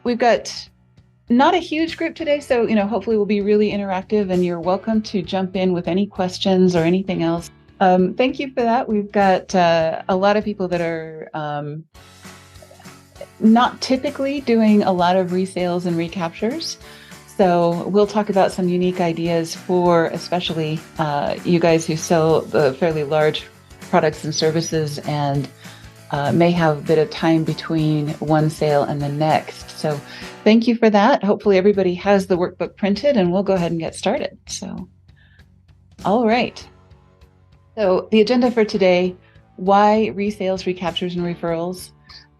we've got not a huge group today, so hopefully we'll be really interactive, and you're welcome to jump in with any questions or anything else. Thank you for that. We've got a lot of people that are not typically doing a lot of resales and recaptures. So we'll talk about some unique ideas for especially you guys who sell the fairly large products and services and may have a bit of time between one sale and the next. So thank you for that. Hopefully everybody has the workbook printed, and we'll go ahead and get started. So, all right. So the agenda for today, why resales, recaptures, and referrals.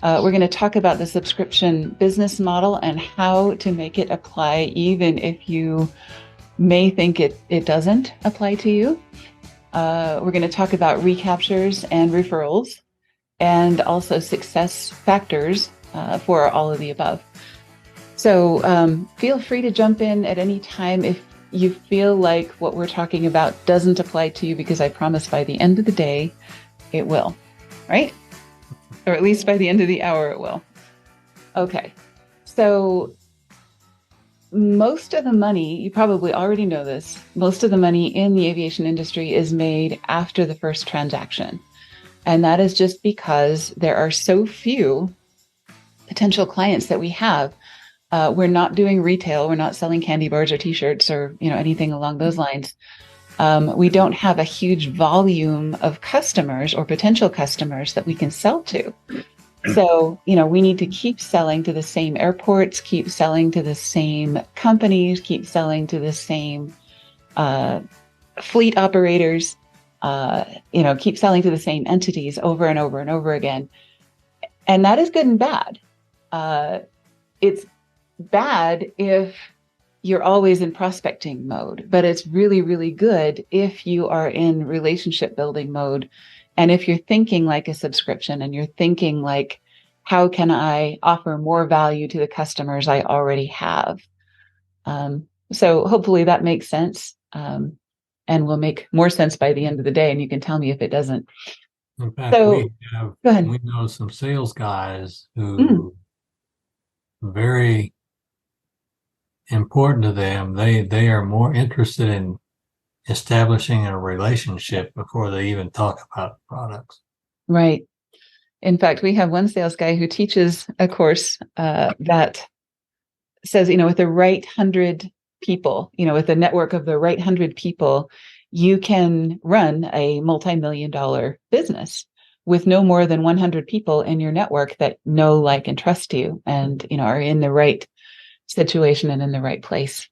We're going to talk about the subscription business model and how to make it apply even if you may think it doesn't apply to you. We're going to talk about recaptures and referrals, and also success factors for all of the above. So feel free to jump in at any time if you feel like what we're talking about doesn't apply to you, because I promise by the end of the day, it will, right? Or at least by the end of the hour, it will. Okay, so most of the money, you probably already know this, most of the money in the aviation industry is made after the first transaction. And that is just because there are so few potential clients that we have. We're not doing retail. We're not selling candy bars or T-shirts or anything along those lines. We don't have a huge volume of customers or potential customers that we can sell to. So, we need to keep selling to the same airports, keep selling to the same companies, keep selling to the same fleet operators, keep selling to the same entities over and over and over again. And that is good and bad. It's bad if you're always in prospecting mode, but it's really, really good if you are in relationship building mode. And if you're thinking like a subscription and you're thinking like, how can I offer more value to the customers I already have? So hopefully that makes sense. And will make more sense by the end of the day. And you can tell me if it doesn't. In fact, So, go ahead. we know some sales guys who very important to them. They are more interested in establishing a relationship before they even talk about products. Right. In fact, we have one sales guy who teaches a course that says, with the right 100 people, with a network of the right 100 people, you can run a multi-million-dollar business with no more than 100 people in your network that know, like, and trust you, and are in the right situation and in the right place.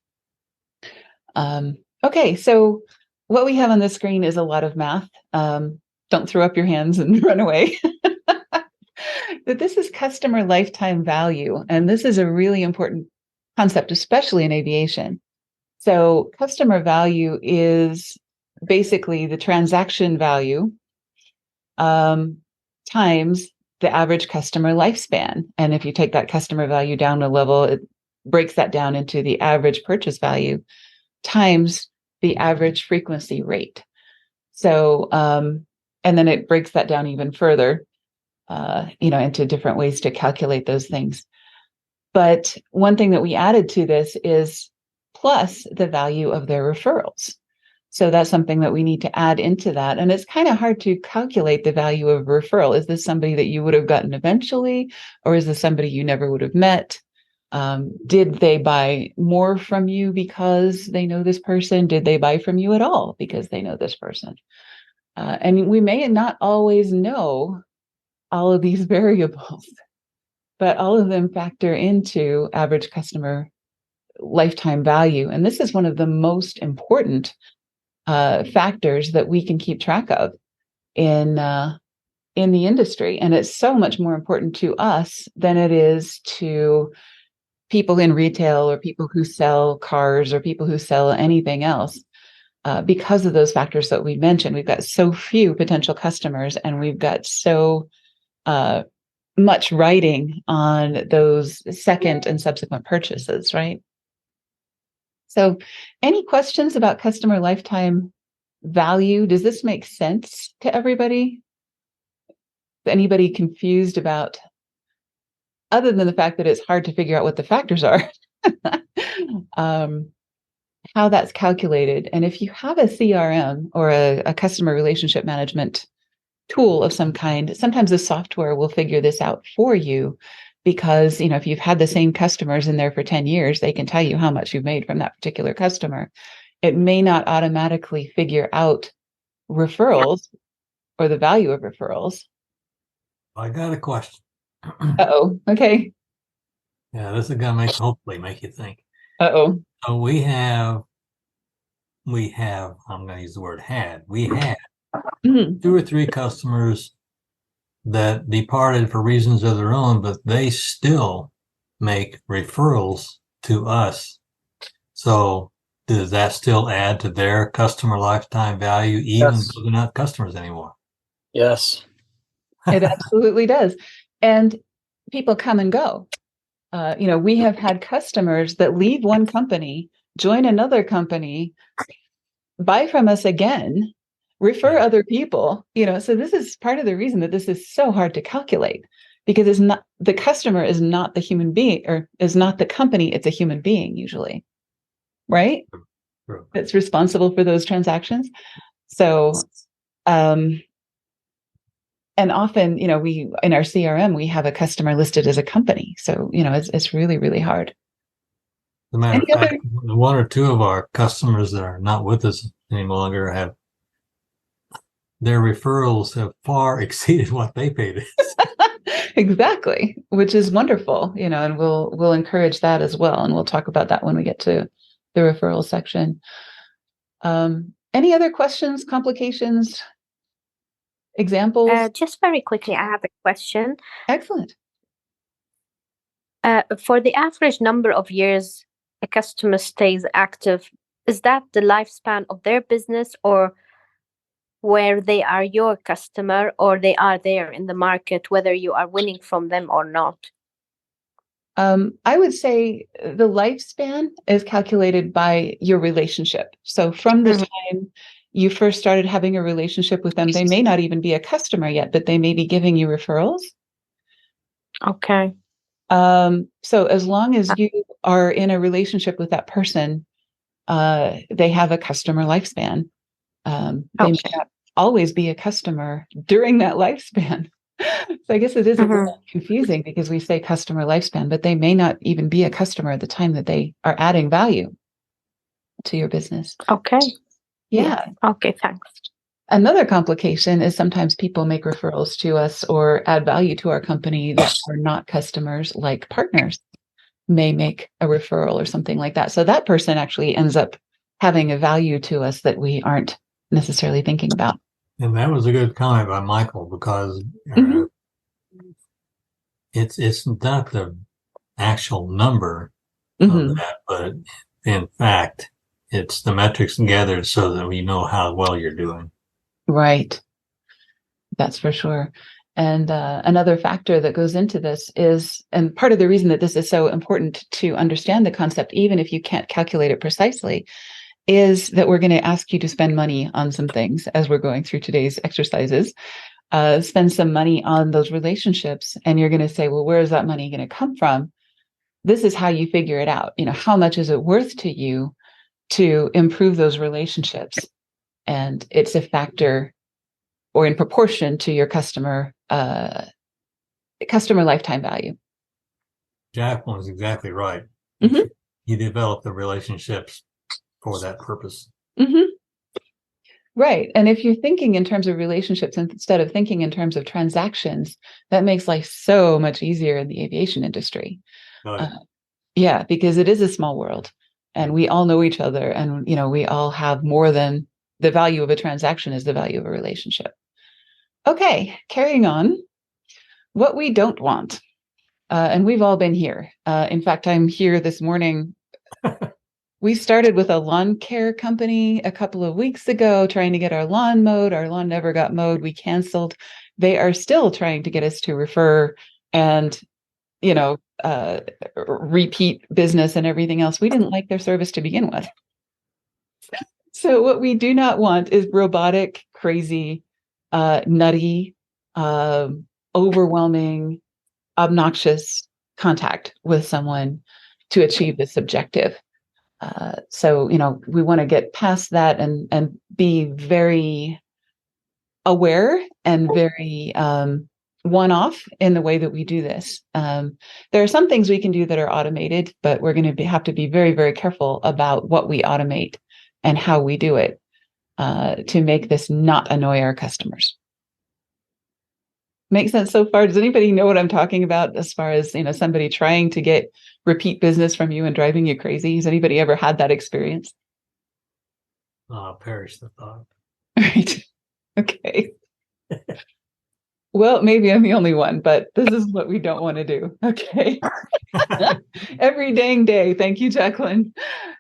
Okay, so what we have on the screen is a lot of math. Don't throw up your hands and run away. But this is customer lifetime value, and this is a really important concept, especially in aviation. So customer value is basically the transaction value times the average customer lifespan. And if you take that customer value down a level, it breaks that down into the average purchase value times the average frequency rate. So, and then it breaks that down even further, into different ways to calculate those things. But one thing that we added to this is plus the value of their referrals. So that's something that we need to add into that. And it's kind of hard to calculate the value of a referral. Is this somebody that you would have gotten eventually, or is this somebody you never would have met? Did they buy more from you because they know this person? Did they buy from you at all because they know this person? And we may not always know all of these variables, but all of them factor into average customer lifetime value. And this is one of the most important factors that we can keep track of in the industry. And it's so much more important to us than it is to people in retail or people who sell cars or people who sell anything else. Because of those factors that we mentioned, we've got so few potential customers, and we've got so much riding on those second and subsequent purchases, right? So any questions about customer lifetime value? Does this make sense to everybody? Anybody confused about other than the fact that it's hard to figure out what the factors are, how that's calculated. And if you have a CRM or a customer relationship management tool of some kind, sometimes the software will figure this out for you, because, if you've had the same customers in there for 10 years, they can tell you how much you've made from that particular customer. It may not automatically figure out referrals or the value of referrals. I got a question. Uh-oh. Okay. Yeah, this is gonna hopefully make you think. Uh-oh. So we have, I'm gonna use the word we had Mhm. 2 or 3 customers that departed for reasons of their own, but they still make referrals to us. So does that still add to their customer lifetime value, even Yes. though they're not customers anymore? Yes. It absolutely does. And people come and go. We have had customers that leave one company, join another company, buy from us again, refer other people, so this is part of the reason that this is so hard to calculate, because it's not, the customer is not the human being, or is not the company, it's a human being usually, right? True. That's responsible for those transactions. So, and often, we, in our CRM, we have a customer listed as a company. So, it's really, really hard. As a matter of fact, 1 or 2 of our customers that are not with us any longer have their referrals have far exceeded what they paid us. Exactly, which is wonderful, and we'll encourage that as well. And we'll talk about that when we get to the referral section. Any other questions, complications, examples? Just very quickly, I have a question. Excellent. For the average number of years a customer stays active, is that the lifespan of their business, or where they are your customer, or they are there in the market, whether you are winning from them or not? I would say the lifespan is calculated by your relationship. So from the time you first started having a relationship with them, they may not even be a customer yet, but they may be giving you referrals. Okay. So as long as you are in a relationship with that person, they have a customer lifespan. They may not always be a customer during that lifespan. So I guess it is a little confusing, because we say customer lifespan, but they may not even be a customer at the time that they are adding value to your business. Okay. Yeah. Okay, thanks. Another complication is sometimes people make referrals to us or add value to our company that are not customers, like partners may make a referral or something like that. So that person actually ends up having a value to us that we aren't necessarily thinking about. And that was a good comment by Michael, because it's not the actual number of that, but in fact, it's the metrics gathered so that we know how well you're doing. Right. That's for sure. And another factor that goes into this is, and part of the reason that this is so important to understand the concept, even if you can't calculate it precisely, is that we're going to ask you to spend money on some things as we're going through today's exercises. Spend some money on those relationships, and you're going to say, well, where is that money going to come from? This is how you figure it out. How much is it worth to you to improve those relationships? And it's a factor, or in proportion to your customer lifetime value. Jacqueline is exactly right. You develop the relationships for that purpose. Right. And if you're thinking in terms of relationships instead of thinking in terms of transactions, that makes life so much easier in the aviation industry. Yeah, because it is a small world, and we all know each other, and we all have more than the value of a transaction is the value of a relationship. Okay, carrying on. What we don't want. And we've all been here. In fact, I'm here this morning. We started with a lawn care company a couple of weeks ago, trying to get our lawn mowed. Our lawn never got mowed. We canceled. They are still trying to get us to refer and, repeat business and everything else. We didn't like their service to begin with. So what we do not want is robotic, crazy, nutty, overwhelming, obnoxious contact with someone to achieve this objective. So, we want to get past that and be very aware and very one-off in the way that we do this. There are some things we can do that are automated, but we're going to have to be very, very careful about what we automate and how we do it to make this not annoy our customers. Make sense so far? Does anybody know what I'm talking about as far as, somebody trying to get repeat business from you and driving you crazy? Has anybody ever had that experience? Perish the thought. Right. Okay. Well, maybe I'm the only one, but this is what we don't want to do. Okay. Every dang day. Thank you, Jacqueline.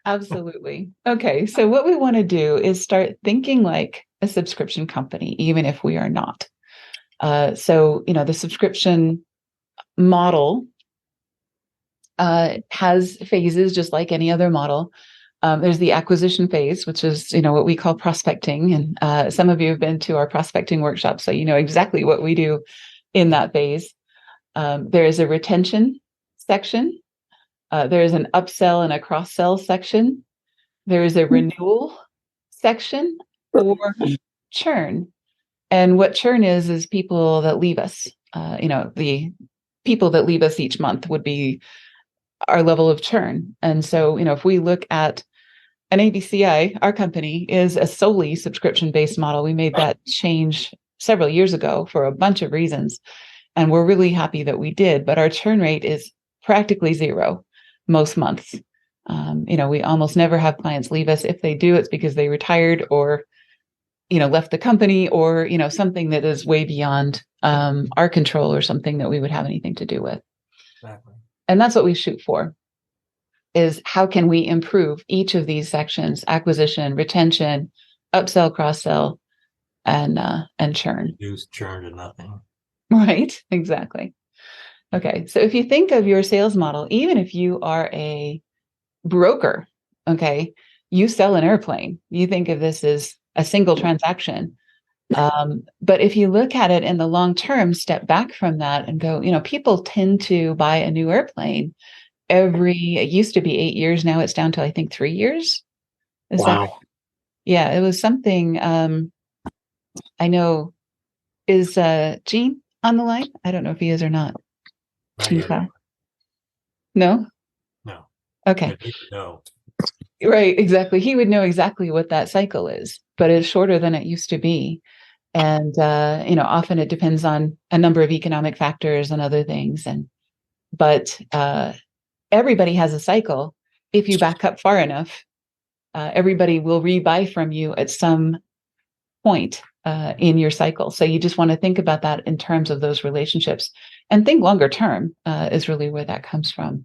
Absolutely. Okay. So what we want to do is start thinking like a subscription company, even if we are not. So, the subscription model has phases just like any other model. There's the acquisition phase, which is, what we call prospecting. And some of you have been to our prospecting workshop, so you know exactly what we do in that phase. There is a retention section. There is an upsell and a cross-sell section. There is a renewal section or churn. And what churn is people that leave us. The people that leave us each month would be our level of churn. And so, if we look at an ABCI, our company is a solely subscription-based model. We made that change several years ago for a bunch of reasons, and we're really happy that we did. But our churn rate is practically zero most months. We almost never have clients leave us. If they do, it's because they retired or left the company or something that is way beyond our control or something that we would have anything to do with. Exactly. And that's what we shoot for. Is how can we improve each of these sections: acquisition, retention, upsell, cross-sell, and churn. Reduce churn to nothing. Right, exactly. Okay, so if you think of your sales model, even if you are a broker, okay, you sell an airplane. You think of this as a single transaction. But if you look at it in the long term, step back from that and go, people tend to buy a new airplane it used to be 8 years. Now it's down to, I think, 3 years. Wow. Yeah, it was something. I know. Is Gene on the line? I don't know if he is or not. No? No. Okay. No. Right, exactly. He would know exactly what that cycle is, but it's shorter than it used to be. And, often it depends on a number of economic factors and other things. But everybody has a cycle. If you back up far enough, everybody will rebuy from you at some point in your cycle. So you just want to think about that in terms of those relationships and think longer term is really where that comes from.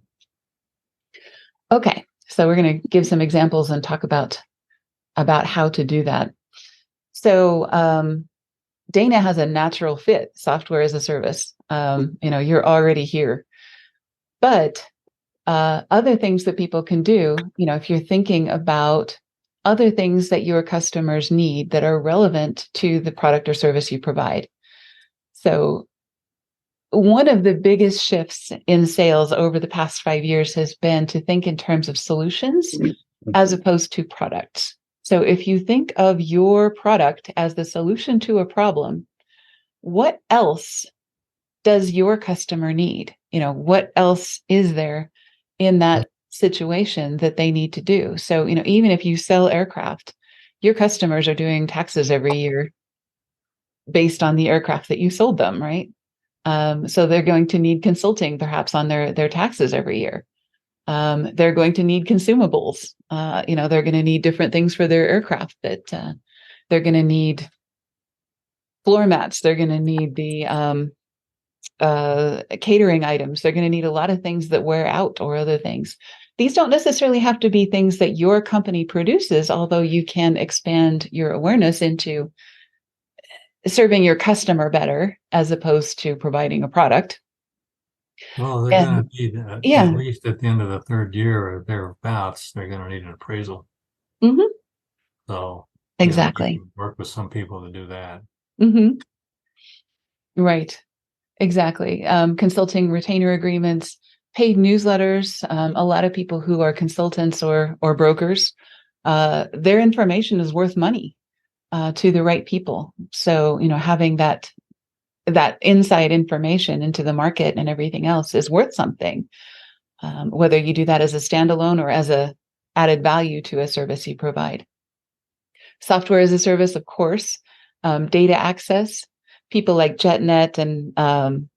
Okay, so we're going to give some examples and talk about how to do that. So Dana has a natural fit, software as a service. You're already here. But other things that people can do, if you're thinking about other things that your customers need that are relevant to the product or service you provide. So one of the biggest shifts in sales over the past 5 years has been to think in terms of solutions as opposed to products. So if you think of your product as the solution to a problem, what else does your customer need? What else is there in that situation that they need to do? So, even if you sell aircraft, your customers are doing taxes every year based on the aircraft that you sold them, right? So they're going to need consulting perhaps on their taxes every year. They're going to need consumables. They're going to need different things for their aircraft that they're going to need floor mats. They're going to need the catering items. They're going to need a lot of things that wear out or other things. These don't necessarily have to be things that your company produces, although you can expand your awareness into serving your customer better as opposed to providing a product. Well, they're going to need, at least at the end of the third year or thereabouts, they're going to need an appraisal. Mm-hmm. So exactly, you can work with some people to do that. Mm-hmm. Right. Exactly. Consulting retainer agreements, paid newsletters. A lot of people who are consultants or brokers, their information is worth money to the right people. So, having that inside information into the market and everything else is worth something. Whether you do that as a standalone or as a added value to a service you provide. Software as a service, of course, data access, people like JetNet and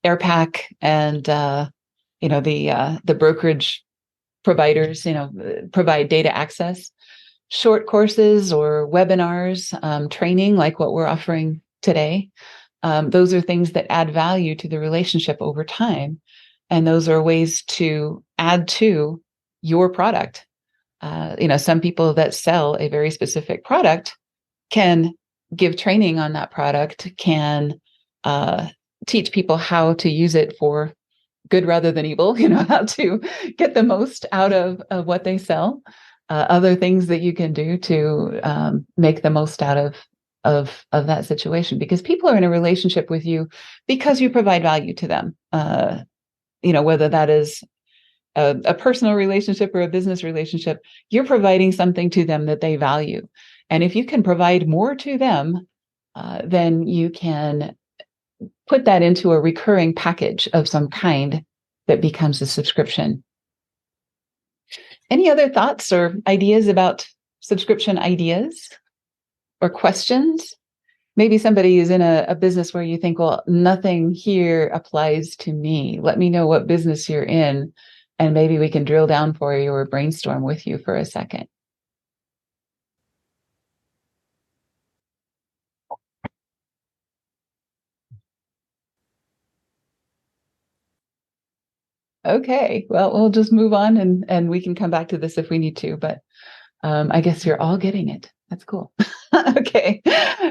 Airpack and the brokerage providers, provide data access. Short courses or webinars, training like what we're offering today. Those are things that add value to the relationship over time. And those are ways to add to your product. Some people that sell a very specific product can give training on that product, can teach people how to use it for good rather than evil, how to get the most out of what they sell, other things that you can do to make the most out of that situation, because people are in a relationship with you because you provide value to them. Whether that is a personal relationship or a business relationship, you're providing something to them that they value. And if you can provide more to them, then you can put that into a recurring package of some kind that becomes a subscription. Any other thoughts or ideas about subscription ideas or questions? Maybe somebody is in a business where you think, well, nothing here applies to me. Let me know what business you're in, and maybe we can drill down for you or brainstorm with you for a second. Okay, well, we'll just move on and we can come back to this if we need to, but I guess you're all getting it. That's cool. Okay,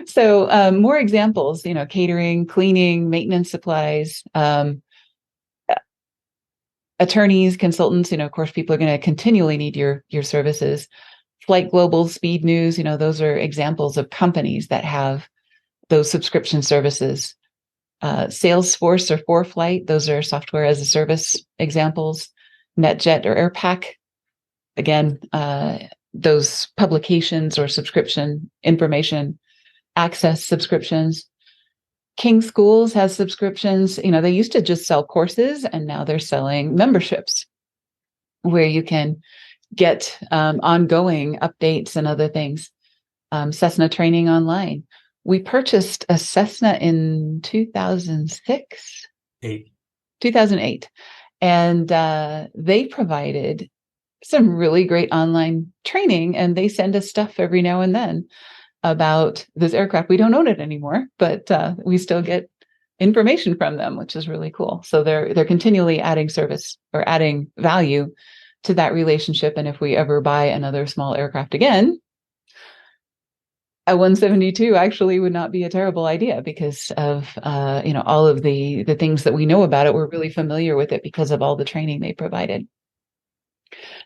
so more examples, catering, cleaning, maintenance supplies, attorneys, consultants, of course, people are going to continually need your services. Flight Global, Speed News, those are examples of companies that have those subscription services. Salesforce or ForeFlight, those are software as a service examples. NetJet or Airpack, again, those publications or subscription information access subscriptions. King Schools has subscriptions. They used to just sell courses, and now they're selling memberships where you can get ongoing updates and other things. Cessna Training Online. We purchased a Cessna in 2006? 2008. And they provided some really great online training, and they send us stuff every now and then about this aircraft. We don't own it anymore, but we still get information from them, which is really cool. So they're continually adding service or adding value to that relationship. And if we ever buy another small aircraft again, a 172 actually would not be a terrible idea because of all of the things that we know about it. We're really familiar with it because of all the training they provided.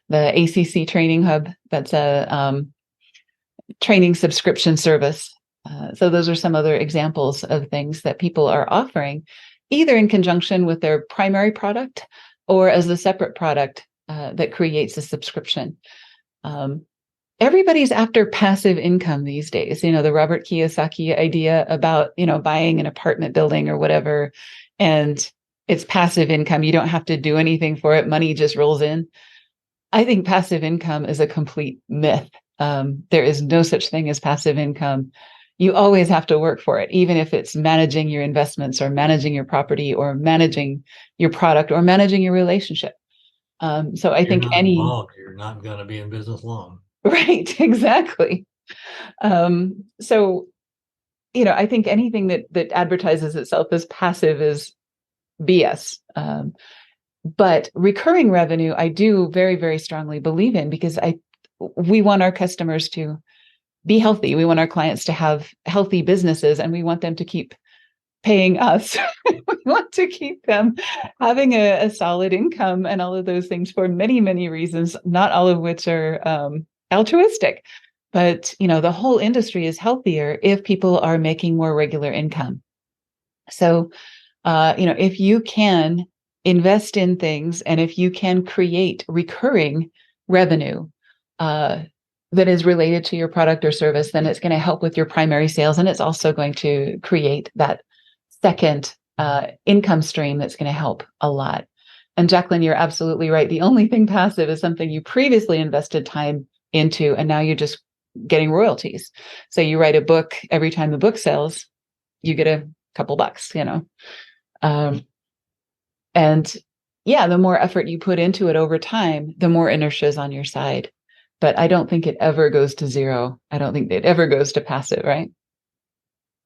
The ACC Training Hub, that's a training subscription service. So those are some other examples of things that people are offering, either in conjunction with their primary product or as a separate product that creates a subscription. Everybody's after passive income these days. The Robert Kiyosaki idea about, buying an apartment building or whatever, and it's passive income. You don't have to do anything for it. Money just rolls in. I think passive income is a complete myth. There is no such thing as passive income. You always have to work for it, even if it's managing your investments or managing your property or managing your product or managing your relationship. So I think you're not going to be in business long. Right, exactly. So, I think anything that advertises itself as passive is BS. But recurring revenue, I do very, very strongly believe in, because we want our customers to be healthy. We want our clients to have healthy businesses, and we want them to keep paying us. We want to keep them having a solid income and all of those things for many, many reasons, not all of which are altruistic. But, the whole industry is healthier if people are making more regular income. So, if you can invest in things. And if you can create recurring revenue that is related to your product or service, then it's going to help with your primary sales. And it's also going to create that second income stream that's going to help a lot. And Jacqueline, you're absolutely right. The only thing passive is something you previously invested time into, and now you're just getting royalties. So you write a book, every time the book sells, you get a couple bucks, and yeah, the more effort you put into it over time, the more inertia is on your side. But I don't think it ever goes to zero. I don't think it ever goes to passive, right?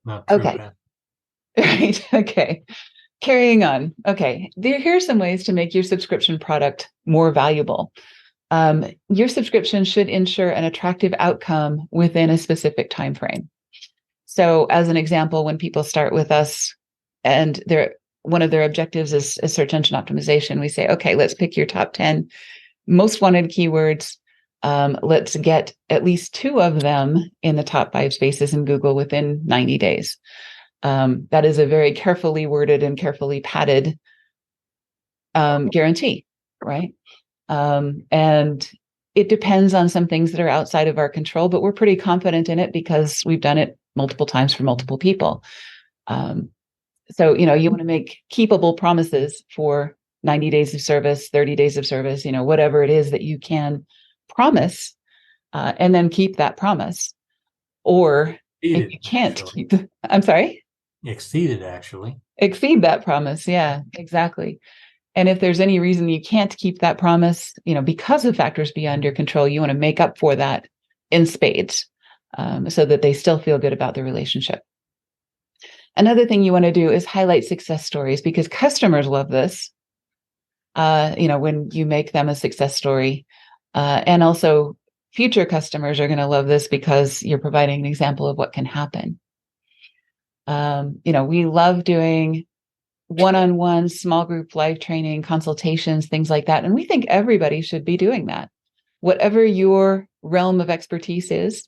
Not true. Okay. Right. Okay. Carrying on. Okay. Here are some ways to make your subscription product more valuable. Your subscription should ensure an attractive outcome within a specific time frame. So as an example, when people start with us and one of their objectives is search engine optimization, we say, okay, let's pick your top 10 most wanted keywords. Let's get at least 2 of them in the top 5 spaces in Google within 90 days. That is a very carefully worded and carefully padded guarantee, right? And it depends on some things that are outside of our control, but we're pretty confident in it because we've done it multiple times for multiple people. So, you want to make keepable promises for 90 days of service, 30 days of service, whatever it is that you can promise, and then keep that promise. Or if you can't I'm sorry? Exceed that promise. Yeah, exactly. And if there's any reason you can't keep that promise, because of factors beyond your control, you want to make up for that in spades, so that they still feel good about the relationship. Another thing you want to do is highlight success stories, because customers love this, when you make them a success story. And also future customers are going to love this because you're providing an example of what can happen. We love doing one-on-one, small group live training, consultations, things like that. And we think everybody should be doing that. Whatever your realm of expertise is,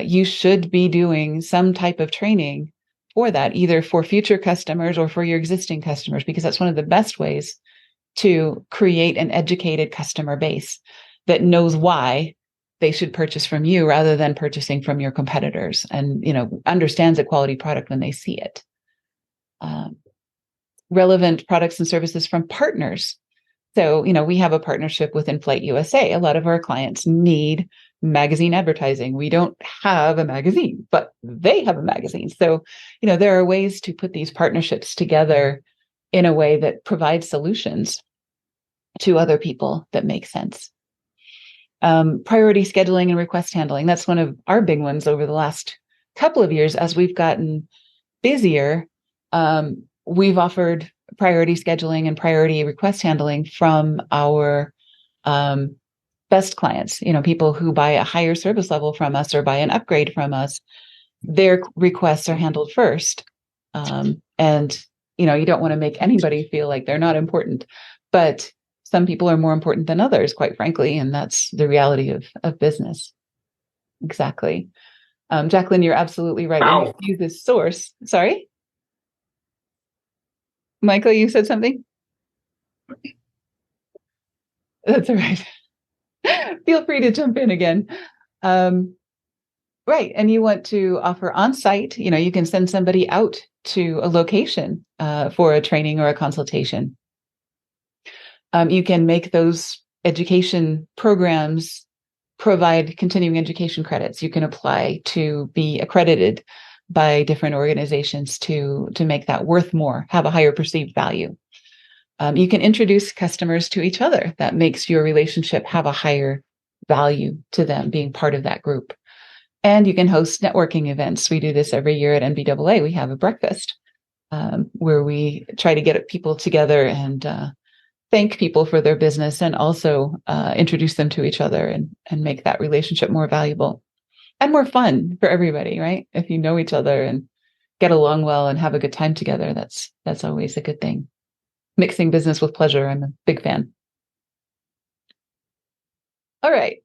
you should be doing some type of training for that, either for future customers or for your existing customers, because that's one of the best ways to create an educated customer base that knows why they should purchase from you rather than purchasing from your competitors, and understands a quality product when they see it. Relevant products and services from partners. So, we have a partnership with In-Flight USA. A lot of our clients need magazine advertising. We don't have a magazine, but they have a magazine. So, there are ways to put these partnerships together in a way that provides solutions to other people that make sense. Priority scheduling and request handling. That's one of our big ones over the last couple of years. As we've gotten busier, we've offered priority scheduling and priority request handling from our best clients, people who buy a higher service level from us or buy an upgrade from us. Their requests are handled first. And, you don't want to make anybody feel like they're not important, but some people are more important than others, quite frankly. And that's the reality of business. Exactly. Jacqueline, you're absolutely right. When you use this source, sorry? Michael, you said something? That's all right. Feel free to jump in again. Right. And you want to offer on-site, you can send somebody out to a location for a training or a consultation. You can make those education programs provide continuing education credits. You can apply to be accredited by different organizations to make that worth more, have a higher perceived value. You can introduce customers to each other. That makes your relationship have a higher value to them being part of that group. And you can host networking events. We do this every year at NBAA. We have a breakfast where we try to get people together and thank people for their business, and also introduce them to each other and make that relationship more valuable and more fun for everybody, right? If you know each other and get along well and have a good time together, that's always a good thing. Mixing business with pleasure, I'm a big fan. All right,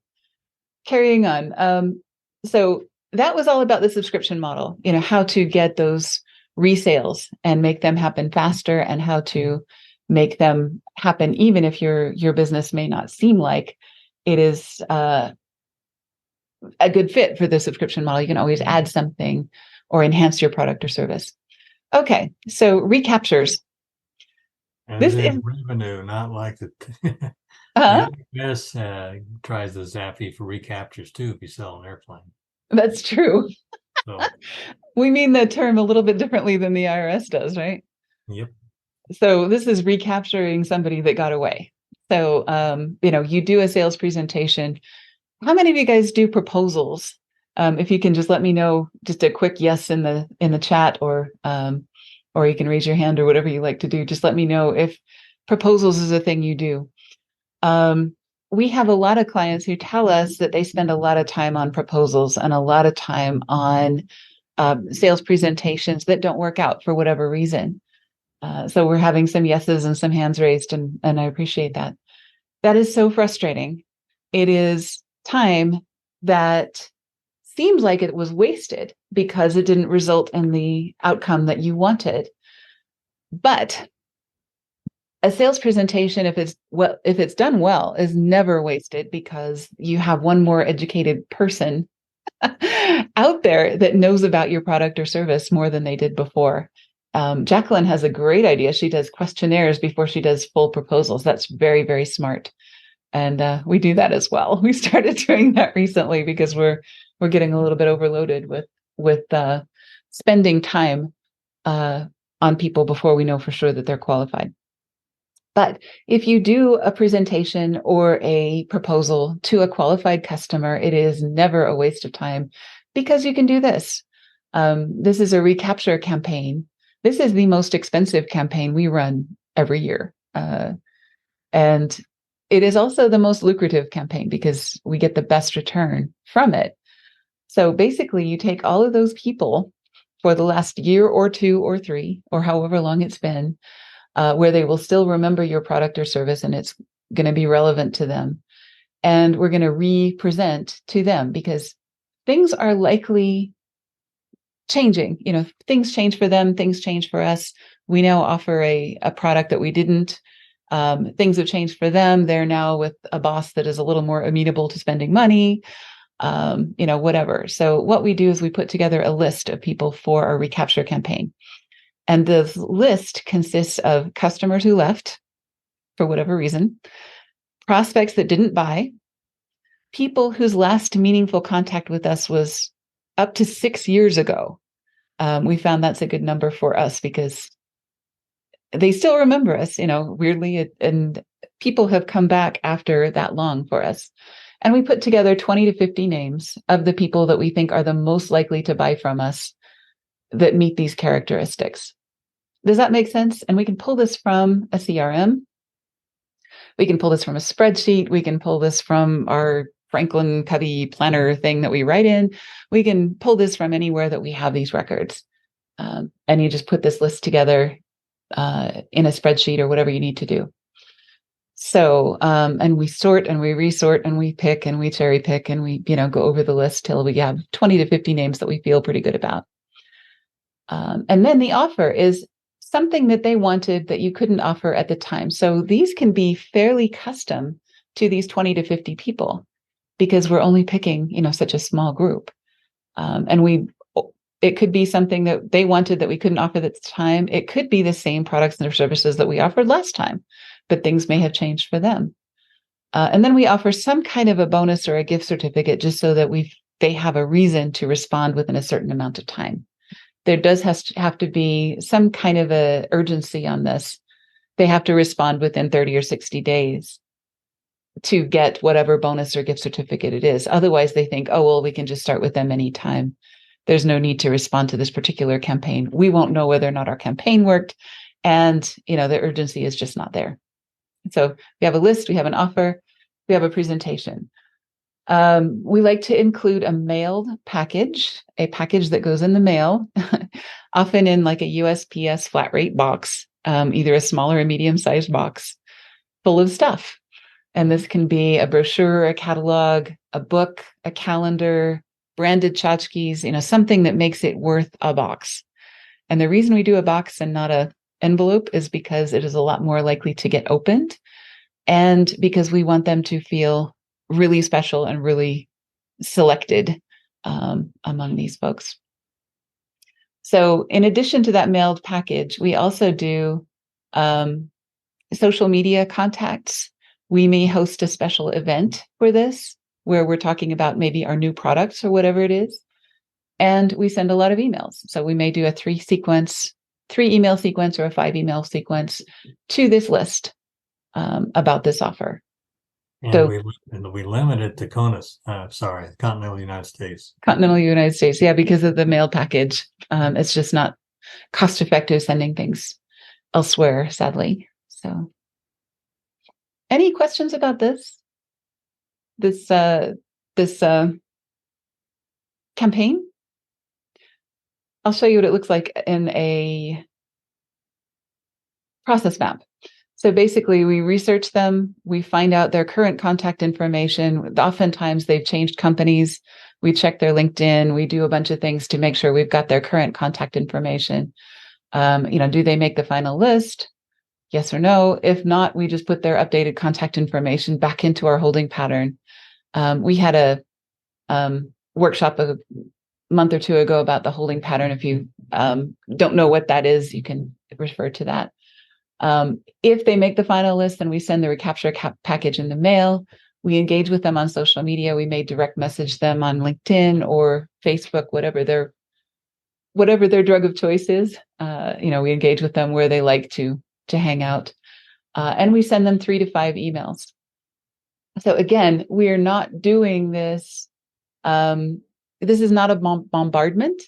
carrying on. So that was all about the subscription model, how to get those resales and make them happen faster, and how to make them happen, even if your business may not seem like it is a good fit for the subscription model. You can always add something or enhance your product or service. Okay, so recaptures. And This it is is revenue, not like the uh, IRS tries to zap you for recaptures too if you sell an airplane. that's true. So, We mean the term a little bit differently than the IRS does, right? yep. So this is recapturing somebody that got away. So you do a sales presentation. How many of you guys do proposals? If you can just let me know, just a quick yes in the chat, or you can raise your hand or whatever you like to do. Just let me know if proposals is a thing you do. We have a lot of clients who tell us that they spend a lot of time on proposals and a lot of time on sales presentations that don't work out for whatever reason. So we're having some yeses and some hands raised, and I appreciate that. That is so frustrating. It is time that seems like it was wasted because it didn't result in the outcome that you wanted. But a sales presentation, if it's done well, is never wasted because you have one more educated person out there that knows about your product or service more than they did before. Jacqueline has a great idea. She does questionnaires before she does full proposals. That's very, very smart. And we do that as well. We started doing that recently because we're getting a little bit overloaded with spending time on people before we know for sure that they're qualified. But if you do a presentation or a proposal to a qualified customer, it is never a waste of time because you can do this. This is a recapture campaign. This is the most expensive campaign we run every year. And it is also the most lucrative campaign because we get the best return from it. So basically, you take all of those people for the last year or 2 or 3, or however long it's been, where they will still remember your product or service and it's going to be relevant to them. And we're going to re-present to them because things are likely changing. Things change for them, things change for us. We now offer a product that we didn't. Things have changed for them. They're now with a boss that is a little more amenable to spending money, whatever. So what we do is we put together a list of people for our recapture campaign. And the list consists of customers who left for whatever reason, prospects that didn't buy, people whose last meaningful contact with us was up to 6 years ago. We found that's a good number for us because they still remember us, weirdly, and people have come back after that long for us. And we put together 20 to 50 names of the people that we think are the most likely to buy from us that meet these characteristics. Does that make sense? And we can pull this from a CRM. We can pull this from a spreadsheet. We can pull this from our Franklin Covey planner thing that we write in. We can pull this from anywhere that we have these records. And you just put this list together in a spreadsheet or whatever you need to do. So, and we sort and we resort and we pick and we cherry pick and we, go over the list till we have 20 to 50 names that we feel pretty good about. And then the offer is something that they wanted that you couldn't offer at the time. So these can be fairly custom to these 20 to 50 people because we're only picking, such a small group. And it could be something that they wanted that we couldn't offer at the time. It could be the same products and services that we offered last time, but things may have changed for them. And then we offer some kind of a bonus or a gift certificate just so that they have a reason to respond within a certain amount of time. There does have to be some kind of a urgency on this. They have to respond within 30 or 60 days to get whatever bonus or gift certificate it is. Otherwise, they think, oh, well, we can just start with them anytime. There's no need to respond to this particular campaign. We won't know whether or not our campaign worked. And, the urgency is just not there. So we have a list, we have an offer, we have a presentation. We like to include a mailed package, a package that goes in the mail, often in like a USPS flat rate box, either a small or a medium-sized box full of stuff. And this can be a brochure, a catalog, a book, a calendar, branded tchotchkes, something that makes it worth a box. And the reason we do a box and not a envelope is because it is a lot more likely to get opened, and because we want them to feel really special and really selected among these folks. So in addition to that mailed package, we also do social media contacts. We may host a special event for this where we're talking about maybe our new products or whatever it is. And we send a lot of emails. So we may do a 3-email sequence or a 5-email sequence to this list about this offer. And So we limit it to continental United States. Continental United States, yeah, because of the mail package. It's just not cost effective sending things elsewhere, sadly. So, any questions about this campaign? I'll show you what it looks like in a process map. So basically, we research them, we find out their current contact information. Oftentimes, they've changed companies. We check their LinkedIn. We do a bunch of things to make sure we've got their current contact information. Do they make the final list? Yes or no? If not, we just put their updated contact information back into our holding pattern. We had a workshop a month or two ago about the holding pattern. If you don't know what that is, you can refer to that. If they make the final list, then we send the Recapture package in the mail. We engage with them on social media. We may direct message them on LinkedIn or Facebook, whatever their drug of choice is. We engage with them where they like to hang out. And we send them 3 to 5 emails. So again, we are not doing this. This is not a bombardment.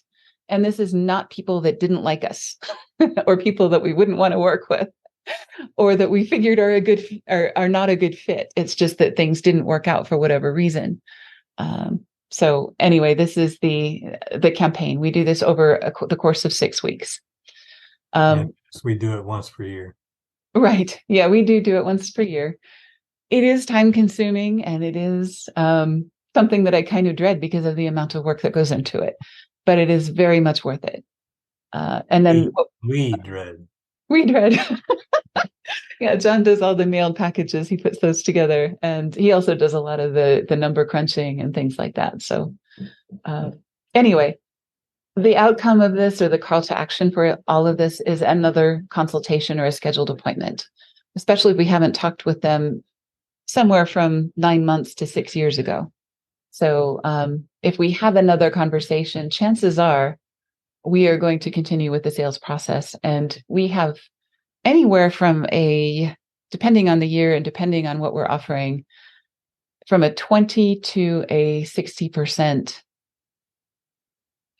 And this is not people that didn't like us or people that we wouldn't want to work with or that we figured are not a good fit. It's just that things didn't work out for whatever reason. So anyway, this is the campaign. We do this over the course of 6 weeks. So we do it once per year. Right. Yeah, we do it once per year. It is time consuming, and it is something that I kind of dread because of the amount of work that goes into it. But it is very much worth it. And then we dread. We dread. Yeah, John does all the mailed packages. He puts those together, and he also does a lot of the number crunching and things like that. So anyway, the outcome of this, or the call to action for all of this, is another consultation or a scheduled appointment, especially if we haven't talked with them somewhere from 9 months to 6 years ago. So if we have another conversation, chances are we are going to continue with the sales process. And we have anywhere from depending on the year and depending on what we're offering, from a 20 to a 60%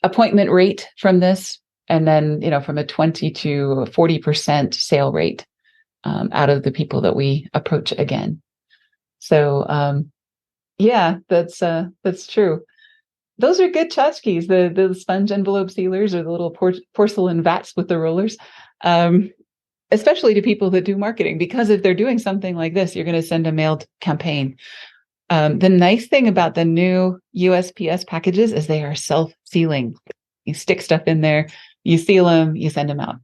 appointment rate from this. And then, from a 20 to 40% sale rate out of the people that we approach again. So, yeah, that's true. Those are good tchotchkes, the sponge envelope sealers or the little porcelain vats with the rollers, especially to people that do marketing, because if they're doing something like this, you're going to send a mailed campaign. The nice thing about the new USPS packages is they are self-sealing. You stick stuff in there, you seal them, you send them out.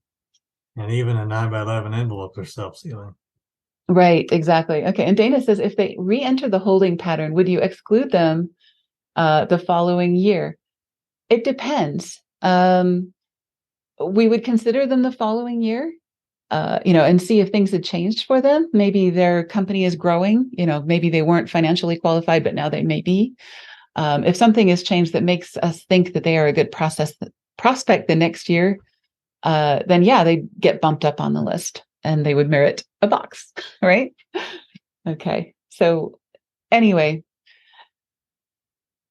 And even a 9x11 envelope are self-sealing. Right, exactly. Okay, and Dana says, if they re-enter the holding pattern, would you exclude them the following year? It depends. We would consider them the following year, and see if things had changed for them. Maybe their company is growing, maybe they weren't financially qualified, but now they may be. If something has changed that makes us think that they are a good prospect the next year, then yeah, they get bumped up on the list and they would merit a box, right? Okay. So anyway,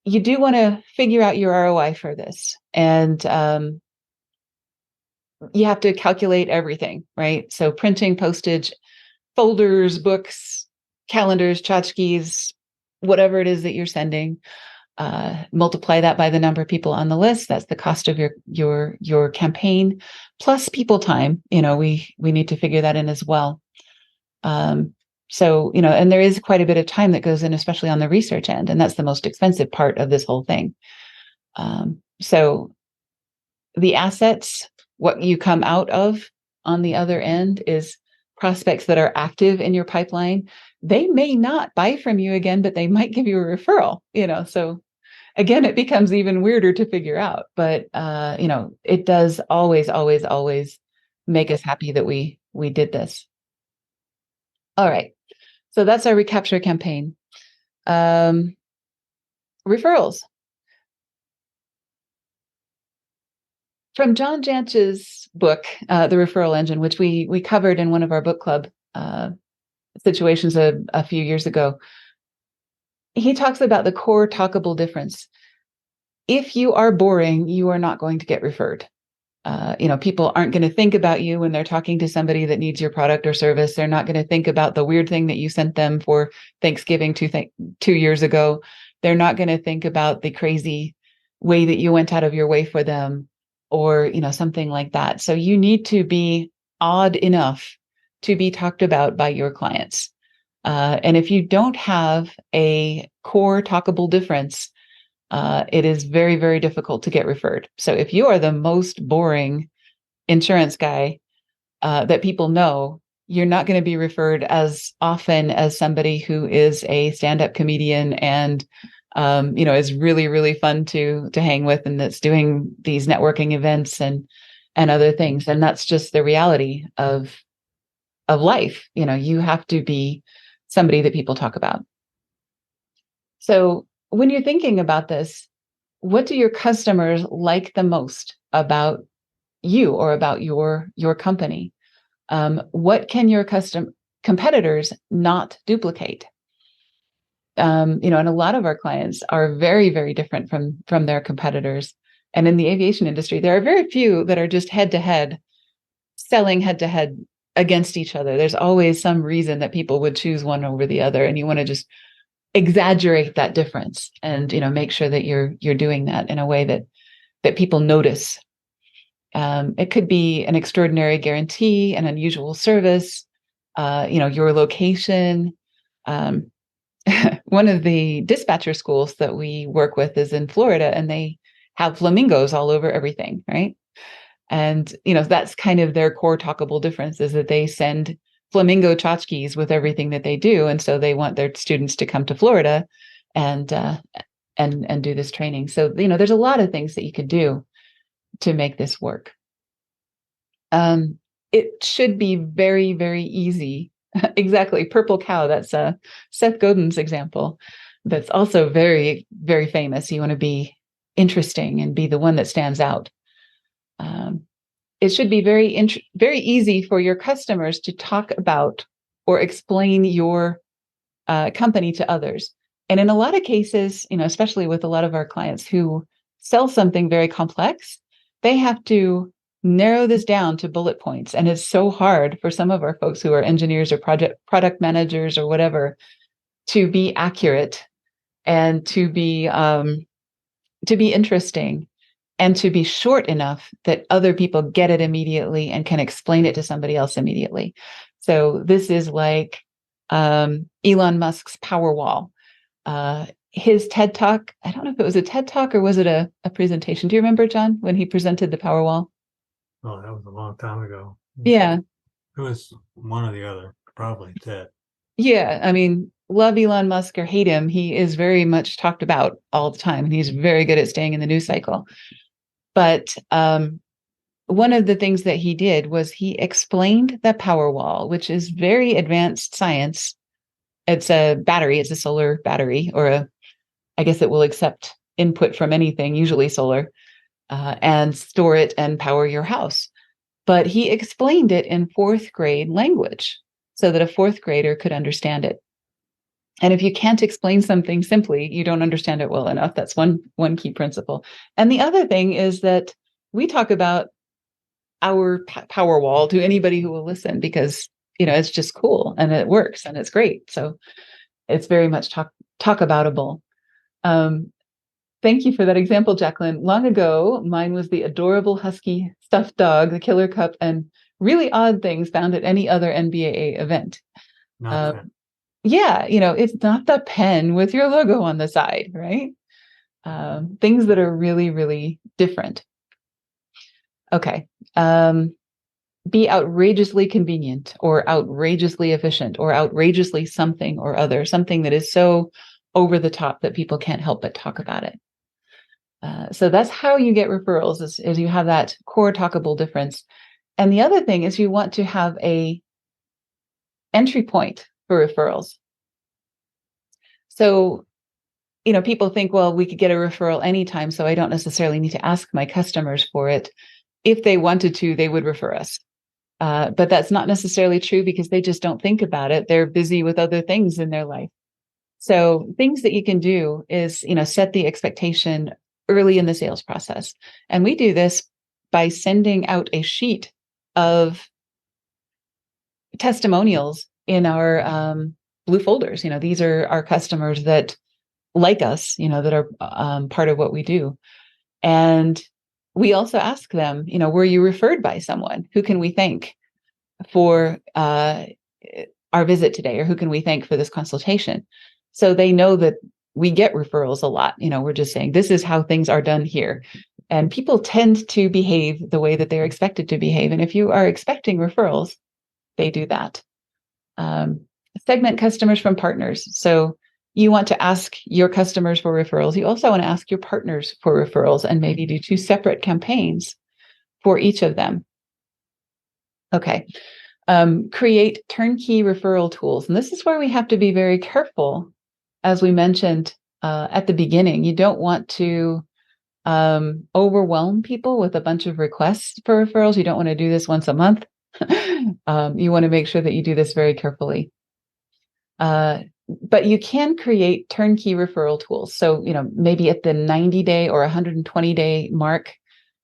you do want to figure out your ROI for this. And you have to calculate everything, right? So printing, postage, folders, books, calendars, tchotchkes, whatever it is that you're sending, multiply that by the number of people on the list. That's the cost of your campaign, plus people time. We need to figure that in as well. So, and there is quite a bit of time that goes in, especially on the research end, and that's the most expensive part of this whole thing. So the assets, what you come out of on the other end is prospects that are active in your pipeline. They may not buy from you again, but they might give you a referral, so again, it becomes even weirder to figure out, but it does always, always, always make us happy that we did this. All right. So that's our Recapture campaign. Referrals. From John Janch's book, The Referral Engine, which we covered in one of our book club situations a few years ago, he talks about the core talkable difference. If you are boring, you are not going to get referred. People aren't going to think about you when they're talking to somebody that needs your product or service. They're not going to think about the weird thing that you sent them for Thanksgiving 2 years ago. They're not going to think about the crazy way that you went out of your way for them, or something like that. So you need to be odd enough to be talked about by your clients. And if you don't have a core talkable difference, it is very, very difficult to get referred. So if you are the most boring insurance guy that people know, you're not going to be referred as often as somebody who is a stand-up comedian and is really, really fun to hang with, and that's doing these networking events and other things. And that's just the reality of life. You have to be somebody that people talk about. So when you're thinking about this, what do your customers like the most about you or about your company? What can your competitors not duplicate? And a lot of our clients are very, very different from their competitors. And in the aviation industry, there are very few that are just head-to-head, selling head-to-head against each other. There's always some reason that people would choose one over the other, and you want to just exaggerate that difference and make sure that you're doing that in a way that people notice. It could be an extraordinary guarantee, an unusual service, your location. One of the dispatcher schools that we work with is in Florida, and they have flamingos all over everything, right? And that's kind of their core talkable difference, is that they send flamingo tchotchkes with everything that they do, and so they want their students to come to Florida and do this training. So there's a lot of things that you could do to make this work. It should be very, very easy. Exactly, purple cow. That's Seth Godin's example. That's also very, very famous. You want to be interesting and be the one that stands out. It should be very, very easy for your customers to talk about or explain your company to others. And in a lot of cases, especially with a lot of our clients who sell something very complex, they have to narrow this down to bullet points. And it's so hard for some of our folks who are engineers or product managers or whatever to be accurate and to be interesting and to be short enough that other people get it immediately and can explain it to somebody else immediately. So this is like Elon Musk's Powerwall. His TED Talk, I don't know if it was a TED Talk or was it a presentation. Do you remember, John, when he presented the Powerwall? Oh, that was a long time ago. Yeah. It was one or the other, probably TED. Yeah, I mean, love Elon Musk or hate him, he is very much talked about all the time, and he's very good at staying in the news cycle. But one of the things that he did was he explained the Powerwall, which is very advanced science. It's a battery, it's a solar battery, or I guess it will accept input from anything, usually solar, and store it and power your house. But he explained it in fourth grade language so that a fourth grader could understand it. And if you can't explain something simply, you don't understand it well enough. That's one key principle. And the other thing is that we talk about our Powerwall to anybody who will listen, because it's just cool and it works and it's great. So it's very much talk aboutable. Thank you for that example, Jacqueline. Long ago, mine was the adorable husky stuffed dog, the killer cup, and really odd things found at any other NBAA event. Yeah, it's not the pen with your logo on the side, right? Things that are really, really different. Okay. be outrageously convenient or outrageously efficient or outrageously something or other, something that is so over the top that people can't help but talk about it. So that's how you get referrals, is you have that core talkable difference. And the other thing is you want to have a entry point for referrals. So, people think, well, we could get a referral anytime, so I don't necessarily need to ask my customers for it. If they wanted to, they would refer us. But that's not necessarily true because they just don't think about it. They're busy with other things in their life. So things that you can do is, set the expectation early in the sales process. And we do this by sending out a sheet of testimonials in our blue folders. These are our customers that like us, that are part of what we do. And we also ask them, were you referred by someone? Who can we thank for our visit today? Or who can we thank for this consultation? So they know that we get referrals a lot. We're just saying, this is how things are done here. And people tend to behave the way that they're expected to behave. And if you are expecting referrals, they do that. Segment customers from partners. So you want to ask your customers for referrals. You also want to ask your partners for referrals and maybe do 2 separate campaigns for each of them. Okay. Create turnkey referral tools. And this is where we have to be very careful. As we mentioned at the beginning, you don't want to overwhelm people with a bunch of requests for referrals. You don't want to do this once a month. You want to make sure that you do this very carefully. But you can create turnkey referral tools. So, maybe at the 90-day or 120-day mark,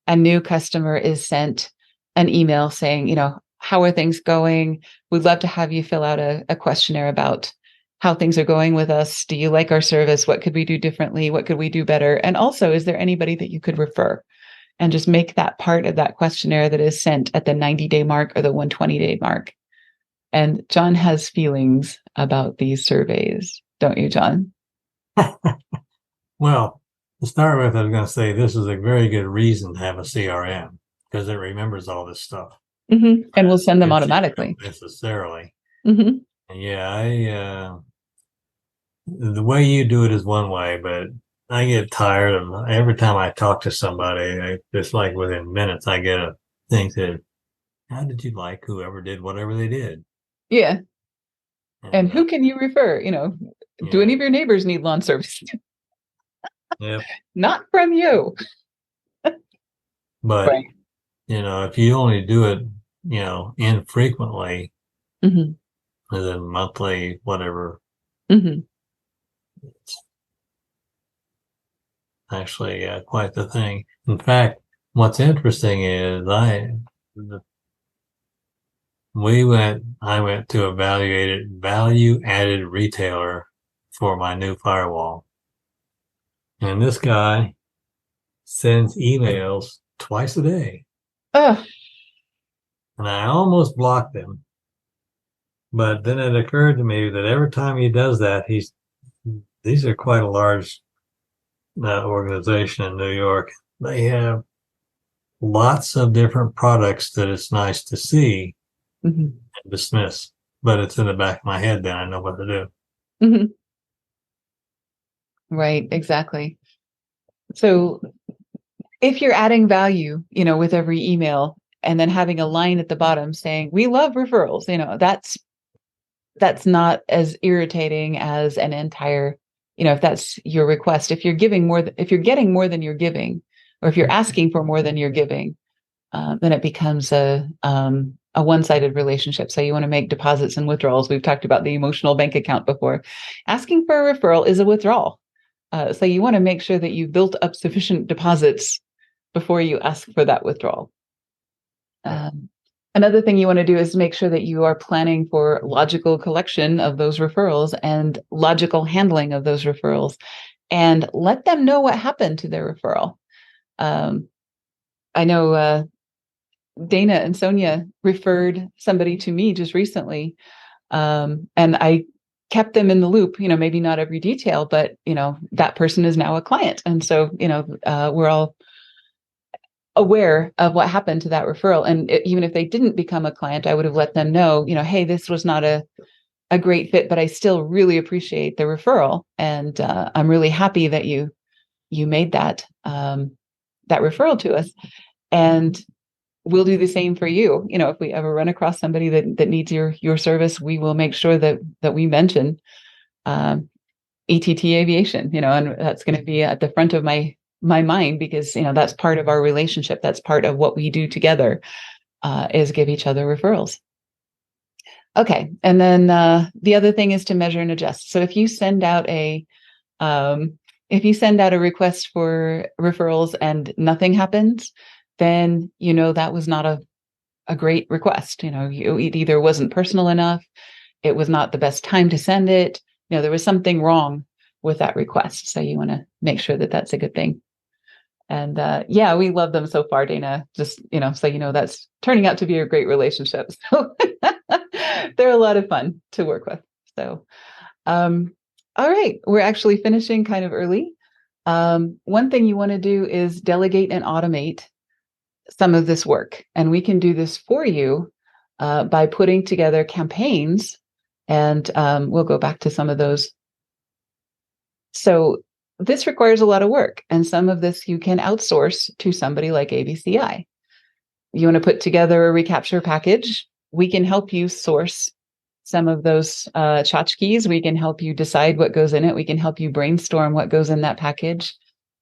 a new customer is sent an email saying, how are things going? We'd love to have you fill out a questionnaire about how things are going with us. Do you like our service? What could we do differently? What could we do better? And also, is there anybody that you could refer? And just make that part of that questionnaire that is sent at the 90-day mark or the 120-day mark. And John has feelings about these surveys, don't you, John? Well, to start with, I was going to say this is a very good reason to have a CRM because it remembers all this stuff. Mm-hmm. And we'll send them automatically. Necessarily. Mm-hmm. Yeah, the way you do it is one way, but I get tired of every time I talk to somebody, it's like within minutes, I get a thing that, how did you like whoever did whatever they did? Yeah. And who can you refer? Do any of your neighbors need lawn service? Yep. Not from you. But, right. If you only do it, infrequently, mm-hmm. and then monthly, whatever, mm-hmm. it's actually quite the thing. In fact, what's interesting is I went to a value-added retailer for my new firewall. And this guy sends emails twice a day. Ugh. And I almost blocked him. But then it occurred to me that every time he does that, these are quite a large organization in New York. They have lots of different products that it's nice to see mm-hmm. and dismiss. But it's in the back of my head, then I know what to do. Mm-hmm. Right, exactly. So if you're adding value, with every email and then having a line at the bottom saying, we love referrals, that's not as irritating as an entire, if that's your request. If you're getting more than you're giving, or if you're asking for more than you're giving, then it becomes a one-sided relationship. So you want to make deposits and withdrawals. We've talked about the emotional bank account before. Asking for a referral is a withdrawal. So you want to make sure that you've built up sufficient deposits before you ask for that withdrawal. Another thing you want to do is make sure that you are planning for logical collection of those referrals and logical handling of those referrals, and let them know what happened to their referral. I know Dana and Sonia referred somebody to me just recently, and I kept them in the loop, maybe not every detail, but, that person is now a client. And so, we're all aware of what happened to that referral. And even if they didn't become a client, I would have let them know, hey, this was not a great fit, but I still really appreciate the referral. And I'm really happy that you made that referral to us. And we'll do the same for you. If we ever run across somebody that needs your service, we will make sure that we mention ETT Aviation, and that's going to be at the front of my mind, because that's part of our relationship. That's part of what we do together, is give each other referrals. Okay, and then the other thing is to measure and adjust. So if you send out a request for referrals and nothing happens, then that was not a great request. It either wasn't personal enough, it was not the best time to send it. There was something wrong with that request. So you want to make sure that that's a good thing. And yeah, we love them so far, Dana. Just, so that's turning out to be a great relationship. So they're a lot of fun to work with. So, all right, we're actually finishing kind of early. One thing you want to do is delegate and automate some of this work. And we can do this for you by putting together campaigns. And we'll go back to some of those. So this requires a lot of work. And some of this you can outsource to somebody like ABCI. You want to put together a recapture package. We can help you source some of those tchotchkes. We can help you decide what goes in it. We can help you brainstorm what goes in that package.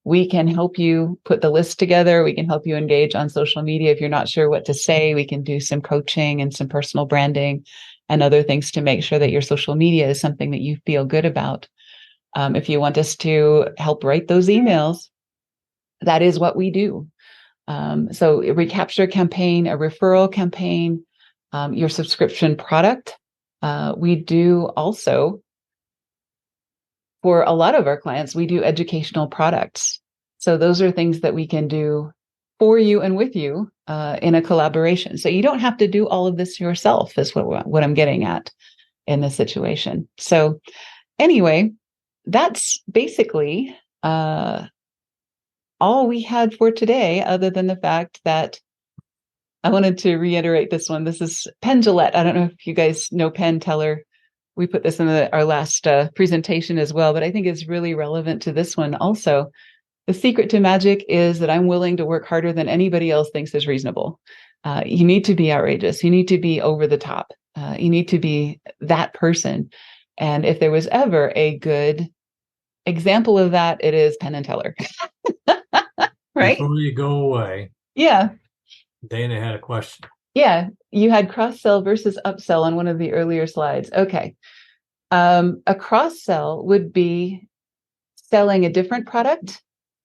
We can help you put the list together. We can help you engage on social media. If you're not sure what to say, we can do some coaching and some personal branding and other things to make sure that your social media is something that you feel good about. If you want us to help write those emails, that is what we do. So a recapture campaign, a referral campaign, your subscription product. We do also, for a lot of our clients, we do educational products. So those are things that we can do for you and with you in a collaboration. So you don't have to do all of this yourself, is what I'm getting at in this situation. So anyway, that's basically all we had for today, other than the fact that I wanted to reiterate this one. This is Penn Jillette. I don't know if you guys know Penn Teller. We put this in our last presentation as well, but I think it's really relevant to this one also. The secret to magic is that I'm willing to work harder than anybody else thinks is reasonable. You need to be outrageous. You need to be over the top. You need to be that person. And if there was ever a good example of that, it is Penn and Teller. Right? Before you go away. Yeah. Dana had a question. Yeah. You had cross-sell versus upsell on one of the earlier slides. Okay. A cross-sell would be selling a different product.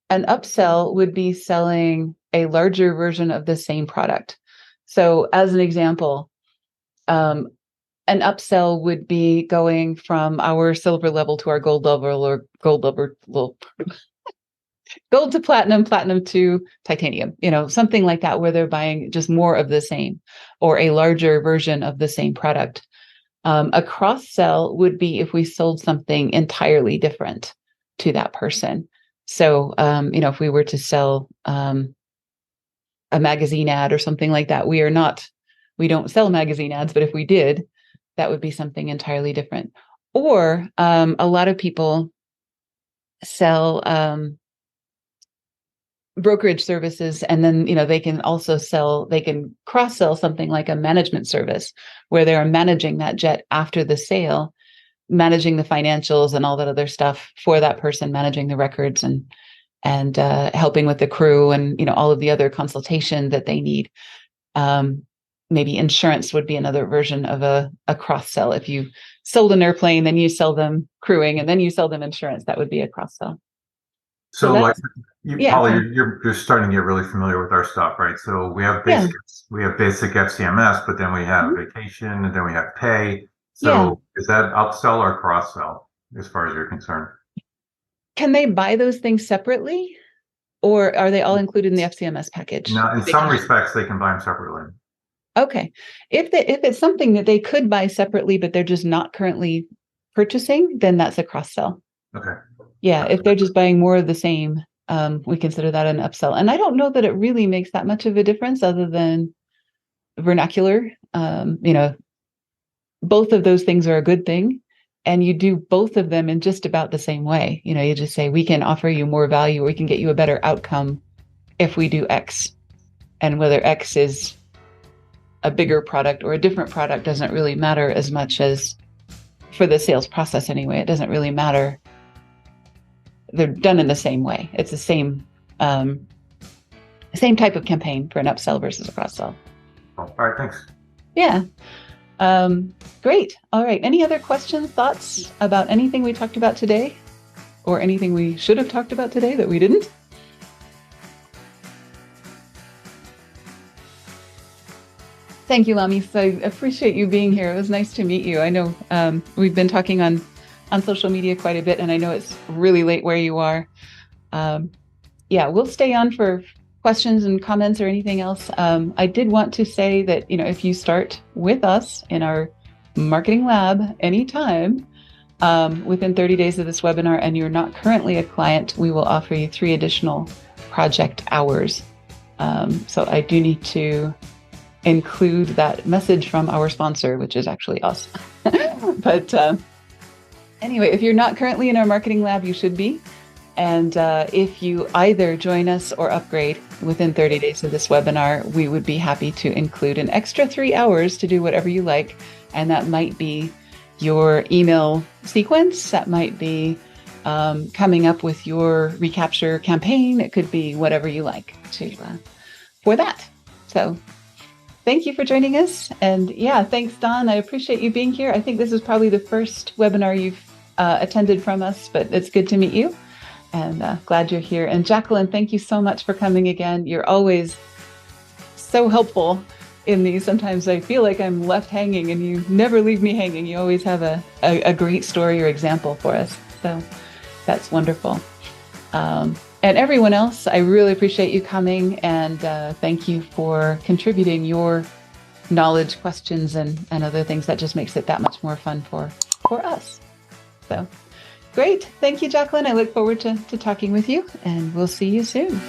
An upsell would be selling a larger version of the same product. So as an example, an upsell would be going from our silver level to our gold level, or gold to platinum, platinum to titanium, something like that, where they're buying just more of the same or a larger version of the same product. A cross sell would be if we sold something entirely different to that person. So, if we were to sell a magazine ad or something like that, we don't sell magazine ads, but if we did, that would be something entirely different. Or a lot of people sell brokerage services, and then they can cross sell something like a management service where they're managing that jet after the sale, managing the financials and all that other stuff for that person, managing the records and helping with the crew and all of the other consultation that they need. Maybe insurance would be another version of a cross sell. If you sold an airplane, then you sell them crewing, and then you sell them insurance, that would be a cross sell. So like Polly, you're starting to get really familiar with our stuff, right? So we have basic FCMS, but then we have vacation, and then we have pay. So is that upsell or cross sell as far as you're concerned? Can they buy those things separately, or are they all included in the FCMS package? No, in some respects they can buy them separately. Okay. If it's something that they could buy separately, but they're just not currently purchasing, then that's a cross sell. Okay. Yeah. If they're just buying more of the same, we consider that an upsell. And I don't know that it really makes that much of a difference other than vernacular. Both of those things are a good thing. And you do both of them in just about the same way. You just say, we can offer you more value, or we can get you a better outcome if we do X. And whether X is a bigger product or a different product doesn't really matter as much as for the sales process anyway. It doesn't really matter. They're done in the same way. It's the same type of campaign for an upsell versus a cross-sell. All right, thanks. Yeah. Great. All right. Any other questions, thoughts about anything we talked about today, or anything we should have talked about today that we didn't? Thank you, Lamis. I appreciate you being here. It was nice to meet you. I know we've been talking on social media quite a bit, and I know it's really late where you are. We'll stay on for questions and comments or anything else. I did want to say that, if you start with us in our marketing lab anytime within 30 days of this webinar and you're not currently a client, we will offer you 3 additional project hours. So I do need to include that message from our sponsor, which is actually us. But anyway, if you're not currently in our marketing lab, you should be. And if you either join us or upgrade within 30 days of this webinar, we would be happy to include an extra 3 hours to do whatever you like. And that might be your email sequence. That might be coming up with your Recapture campaign. It could be whatever you like for that. So thank you for joining us. And thanks, Don. I appreciate you being here. I think this is probably the first webinar you've attended from us, but it's good to meet you. And glad you're here. And Jacqueline, thank you so much for coming again. You're always so helpful in these. Sometimes I feel like I'm left hanging, and you never leave me hanging. You always have a great story or example for us. So that's wonderful. And everyone else, I really appreciate you coming, and thank you for contributing your knowledge, questions, and other things. That just makes it that much more fun for us. So great. Thank you, Jacqueline. I look forward to talking with you, and we'll see you soon.